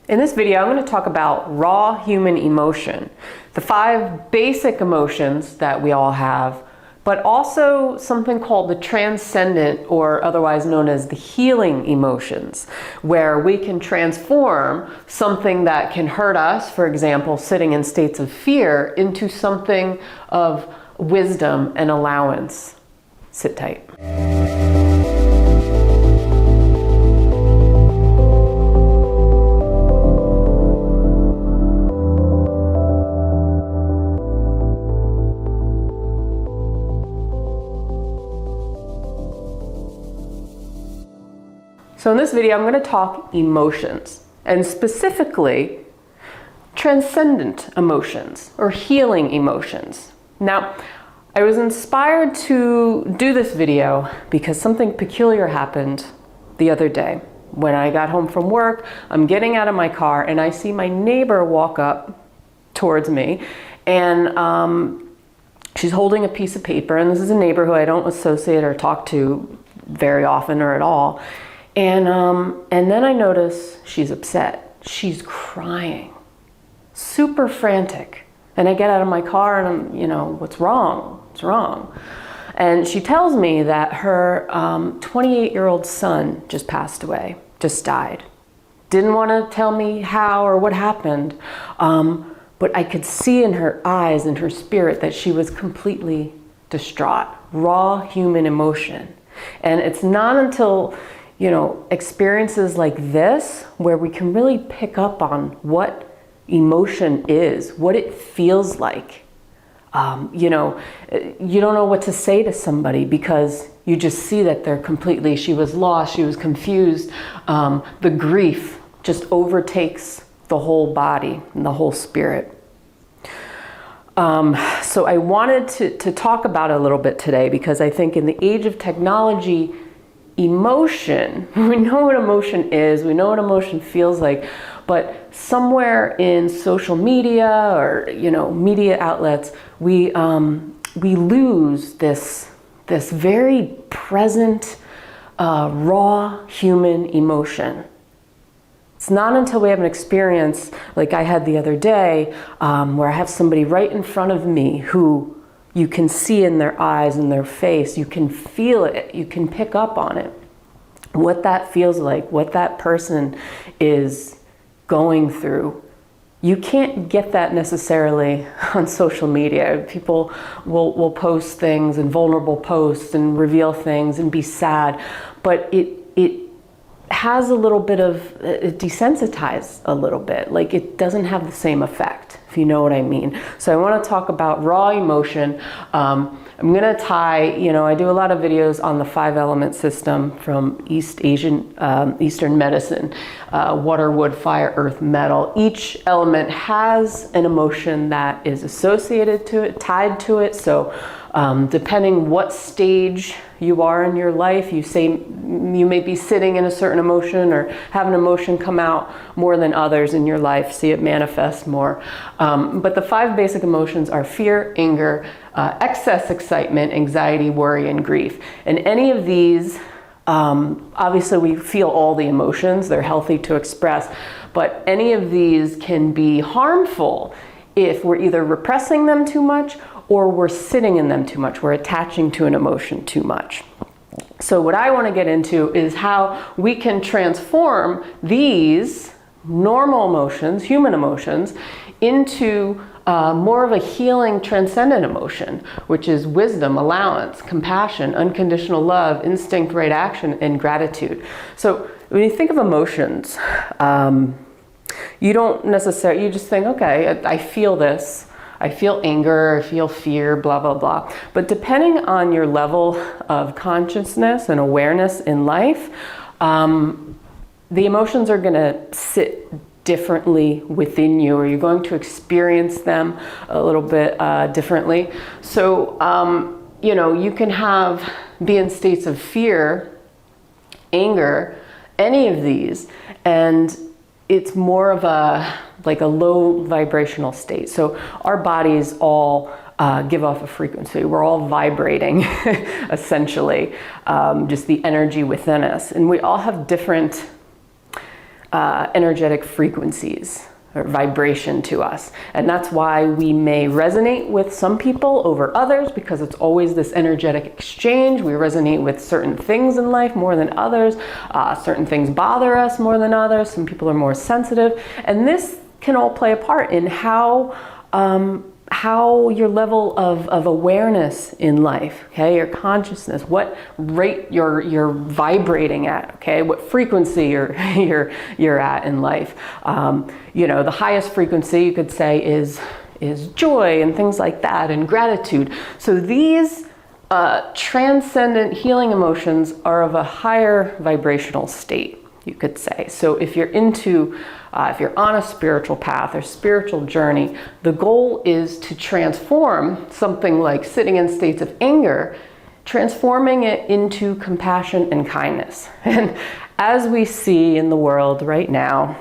In this video, I'm going to talk about raw human emotion, the 5 basic emotions that we all have, but also something called the transcendent, or otherwise known as the healing emotions, where we can transform something that can hurt us, for example, sitting in states of fear, into something of wisdom and allowance. Sit tight. So in this video, I'm going to talk emotions, and specifically transcendent emotions or healing emotions. Now, I was inspired to do this video because something peculiar happened the other day. When I got home from work, I'm getting out of my car and I see my neighbor walk up towards me, and she's holding a piece of paper, and this is a neighbor who I don't associate or talk to very often or at all. And then I notice she's upset. She's crying, super frantic. And I get out of my car and I'm, what's wrong? What's wrong? And she tells me that her 28-year-old son just passed away, just died. Didn't want to tell me how or what happened, but I could see in her eyes and her spirit that she was completely distraught, raw human emotion. And it's not until experiences like this where we can really pick up on what emotion is, what it feels like. You don't know what to say to somebody because you just see that she was lost, she was confused. The grief just overtakes the whole body and the whole spirit. So I wanted to talk about it a little bit today because I think in the age of technology, emotion, we know what emotion is, we know what emotion feels like, but somewhere in social media or media outlets, we lose this very present, raw human emotion. It's not until we have an experience like I had the other day, where I have somebody right in front of me who you can see in their eyes and their face, you can feel it, you can pick up on it, what that feels like, what that person is going through. You can't get that necessarily on social media. People will post things and vulnerable posts and reveal things and be sad, but it has a little bit of, it desensitizes a little bit, like it doesn't have the same effect, if you know what I mean. So I want to talk about raw emotion. I'm going to tie, I do a lot of videos on the 5-element system from Eastern medicine, water, wood, fire, earth, metal. Each element has an emotion that is associated to it, tied to it. So depending what stage you are in your life, you may be sitting in a certain emotion or have an emotion come out more than others in your life, see it manifest more. But the 5 basic emotions are fear, anger, excess excitement, anxiety, worry, and grief. And any of these, obviously we feel all the emotions, they're healthy to express, but any of these can be harmful if we're either repressing them too much or we're sitting in them too much, we're attaching to an emotion too much. So what I want to get into is how we can transform these normal emotions, human emotions, into more of a healing, transcendent emotion, which is wisdom, allowance, compassion, unconditional love, instinct, right action, and gratitude. So when you think of emotions, you don't necessarily, you just think, okay, I feel this. I feel anger, I feel fear, blah, blah, blah. But depending on your level of consciousness and awareness in life, the emotions are going to sit differently within you, or you're going to experience them a little bit differently. So, you can be in states of fear, anger, any of these, and it's more of a low vibrational state. So our bodies all give off a frequency. We're all vibrating, essentially, just the energy within us. And we all have different energetic frequencies or vibration to us. And that's why we may resonate with some people over others, because it's always this energetic exchange. We resonate with certain things in life more than others. Certain things bother us more than others. Some people are more sensitive. And this can all play a part in how your level of awareness in life, okay, your consciousness, what rate you're vibrating at, okay, what frequency you're at in life. The highest frequency, you could say, is joy and things like that, and gratitude. So these transcendent healing emotions are of a higher vibrational state, you could say. So if you're if you're on a spiritual path or spiritual journey, the goal is to transform something like sitting in states of anger, transforming it into compassion and kindness. And as we see in the world right now,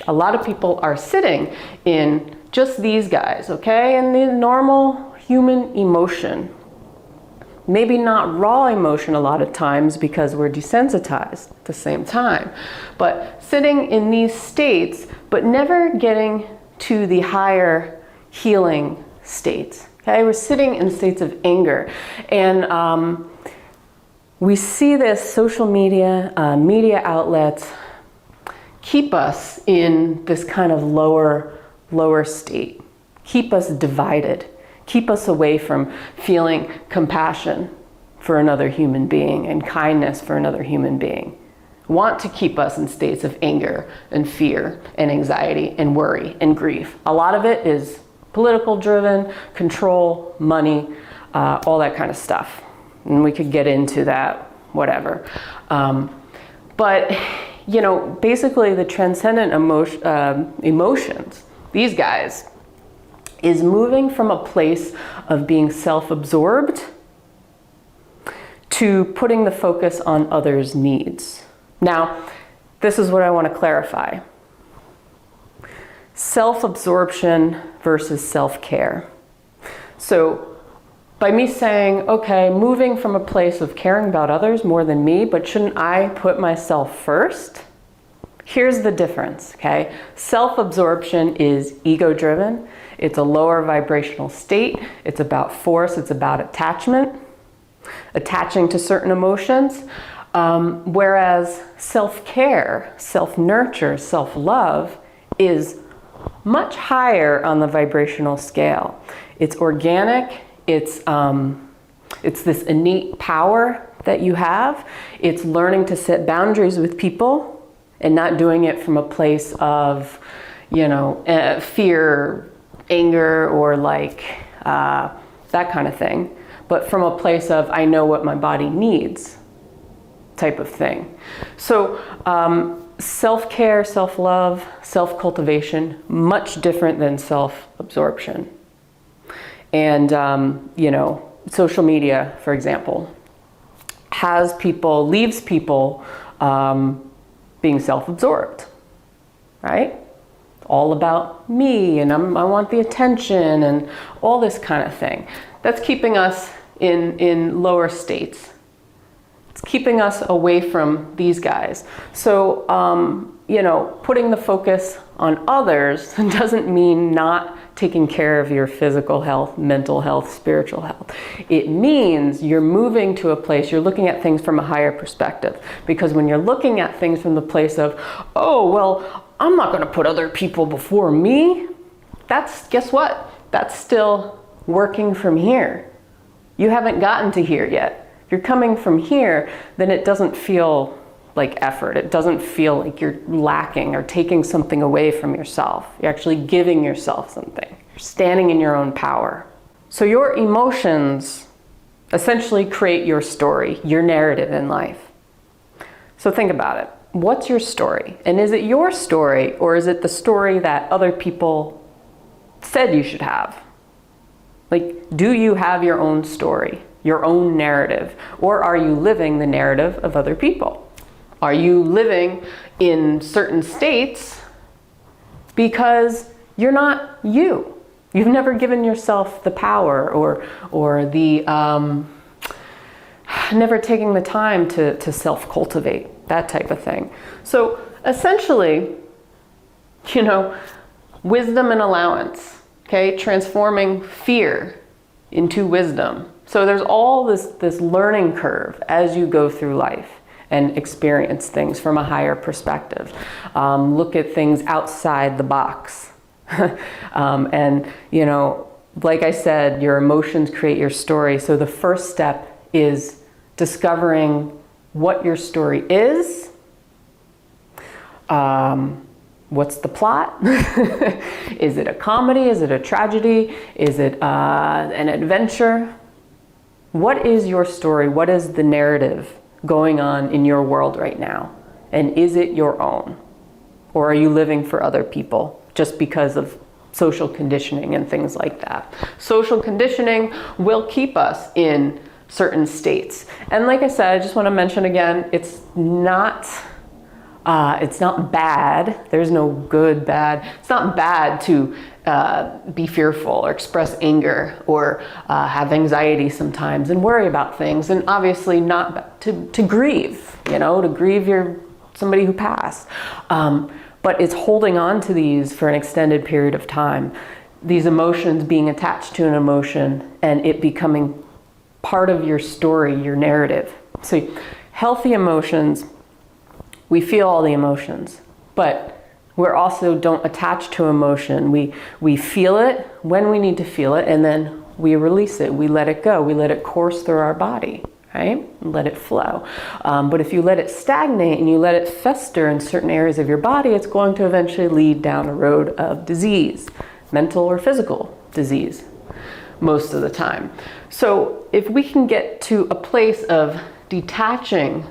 a lot of people are sitting in just these guys, okay? And the normal human emotion. Maybe not raw emotion a lot of times because we're desensitized at the same time. But sitting in these states, but never getting to the higher healing states. Okay, we're sitting in states of anger. And we see this social media, media outlets keep us in this kind of lower state, keep us divided. Keep us away from feeling compassion for another human being and kindness for another human being. Want to keep us in states of anger and fear and anxiety and worry and grief. A lot of it is political driven, control, money, all that kind of stuff. And we could get into that, whatever. But basically the transcendent emotions, these guys, is moving from a place of being self-absorbed to putting the focus on others' needs. Now, this is what I want to clarify. Self-absorption versus self-care. So by me saying, okay, moving from a place of caring about others more than me, but shouldn't I put myself first? Here's the difference, okay? Self-absorption is ego-driven. It's a lower vibrational state. It's about force. It's about attachment, attaching to certain emotions. Whereas self-care, self-nurture, self-love is much higher on the vibrational scale. It's organic. It's this innate power that you have. It's learning to set boundaries with people and not doing it from a place of, fear, anger, or that kind of thing, but from a place of I know what my body needs type of thing. So self-care, self-love, self-cultivation, much different than self-absorption. And social media, for example, leaves people being self-absorbed, right? All about me, and I want the attention, and all this kind of thing. That's keeping us in lower states. It's keeping us away from these guys. So, putting the focus on others doesn't mean not taking care of your physical health, mental health, spiritual health. It means you're moving to a place, you're looking at things from a higher perspective. Because when you're looking at things from the place of, oh, well, I'm not going to put other people before me. Guess what? That's still working from here. You haven't gotten to here yet. If you're coming from here, then it doesn't feel like effort. It doesn't feel like you're lacking or taking something away from yourself. You're actually giving yourself something. You're standing in your own power. So your emotions essentially create your story, your narrative in life. So think about it. What's your story? And is it your story, or is it the story that other people said you should have? Do you have your own story, your own narrative, or are you living the narrative of other people? Are you living in certain states because you're not you? You've never given yourself the power or the never taking the time to self-cultivate, that type of thing. So essentially, wisdom and allowance, okay? Transforming fear into wisdom. So there's all this learning curve as you go through life and experience things from a higher perspective. Look at things outside the box. And, like I said, your emotions create your story. So the first step is discovering what your story is. What's the plot? Is it a comedy? Is it a tragedy? Is it an adventure? What is your story? What is the narrative going on in your world right now? And is it your own? Or are you living for other people just because of social conditioning and things like that? Social conditioning will keep us in certain states. And like I said, I just want to mention again, it's not bad. There's no good, bad. It's not bad to be fearful or express anger or have anxiety sometimes and worry about things. And obviously not to grieve, to grieve somebody who passed. But it's holding on to these for an extended period of time. These emotions being attached to an emotion and it becoming part of your story, your narrative. So healthy emotions, we feel all the emotions, but we're also don't attach to emotion. We feel it when we need to feel it, and then we release it. We let it go. We let it course through our body, right? Let it flow. But if you let it stagnate and you let it fester in certain areas of your body, it's going to eventually lead down a road of disease, mental or physical disease, most of the time. So if we can get to a place of detaching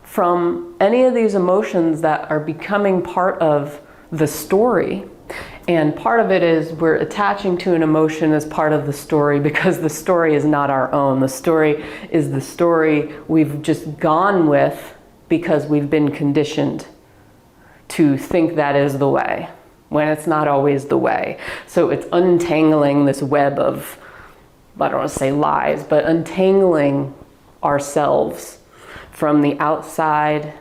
from any of these emotions that are becoming part of the story, and part of it is we're attaching to an emotion as part of the story because the story is not our own. The story is the story we've just gone with because we've been conditioned to think that is the way, when it's not always the way. So it's untangling this web of, I don't want to say lies, but untangling ourselves from the outside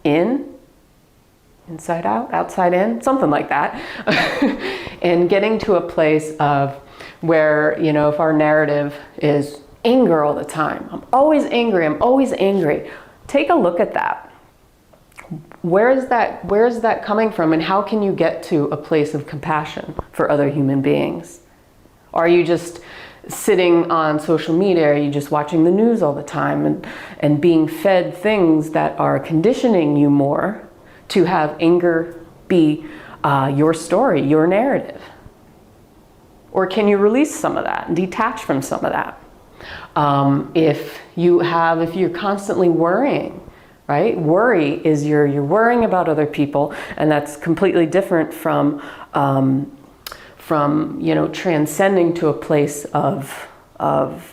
in, inside out, outside in, something like that. And getting to a place of where, if our narrative is anger all the time, I'm always angry. Take a look at that. Where is that coming from, and how can you get to a place of compassion for other human beings? Are you just sitting on social media? Are you just watching the news all the time and being fed things that are conditioning you more to have anger be your story, your narrative? Or can you release some of that and detach from some of that? If you're constantly worrying, right? Worry is you're worrying about other people, and that's completely different from transcending to a place of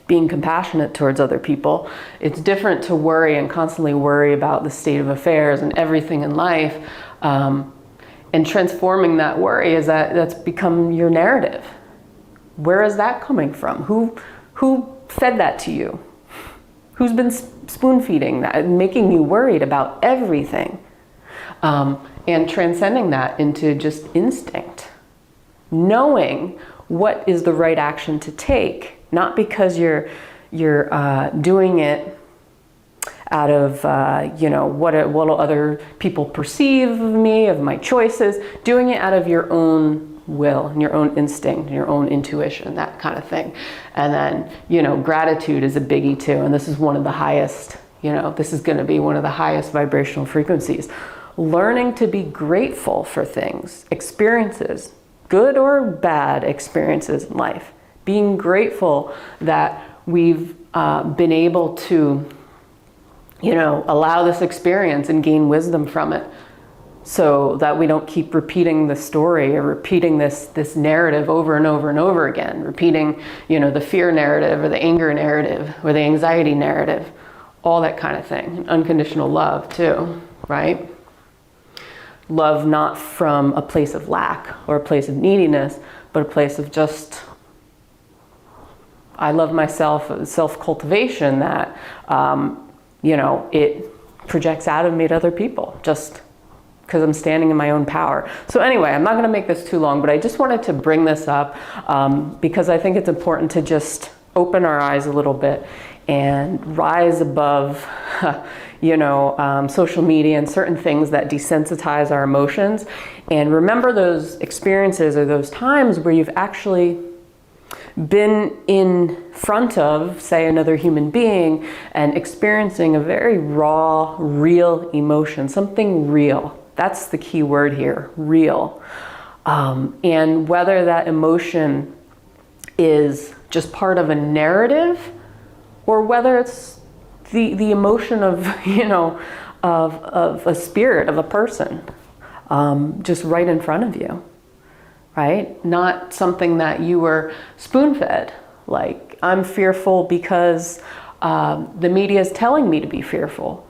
being compassionate towards other people. It's different to worry and constantly worry about the state of affairs and everything in life. And transforming that worry that's become your narrative. Where is that coming from? Who fed that to you? Who's been spoon feeding that, making you worried about everything? And transcending that into just instinct. Knowing what is the right action to take, not because you're doing it out of what will other people perceive of me, of my choices, doing it out of your own will and your own instinct and your own intuition, that kind of thing. And then gratitude is a biggie too, and this is one of the highest, this is going to be one of the highest vibrational frequencies. Learning to be grateful for things, experiences, good or bad experiences in life. Being grateful that we've been able to, allow this experience and gain wisdom from it, so that we don't keep repeating the story or repeating this narrative over and over and over again, repeating, the fear narrative or the anger narrative or the anxiety narrative, all that kind of thing. Unconditional love too, right? Love not from a place of lack or a place of neediness, but a place of just, I love myself, self-cultivation that, it projects out of me to other people. Just because I'm standing in my own power. So anyway, I'm not going to make this too long, but I just wanted to bring this up because I think it's important to just open our eyes a little bit and rise above, social media and certain things that desensitize our emotions. And remember those experiences or those times where you've actually been in front of, say, another human being and experiencing a very raw, real emotion, something real. That's the key word here, real. And whether that emotion is just part of a narrative or whether it's the emotion of, of a spirit, of a person, just right in front of you. Right? Not something that you were spoon-fed. Like, I'm fearful because the media is telling me to be fearful.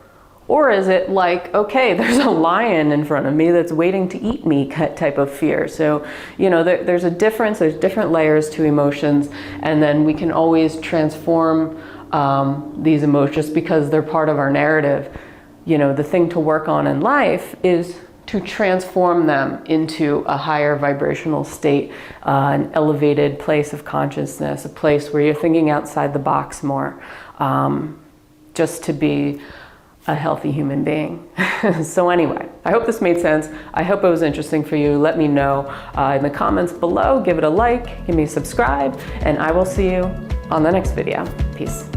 Or is it like, okay, there's a lion in front of me that's waiting to eat me type of fear. So, there's a difference, there's different layers to emotions, and then we can always transform these emotions just because they're part of our narrative. The thing to work on in life is to transform them into a higher vibrational state, an elevated place of consciousness, a place where you're thinking outside the box more, just to be a healthy human being. So anyway, I hope this made sense. I hope it was interesting for you. Let me know in the comments below. Give it a like, give me a subscribe, and I will see you on the next video. Peace.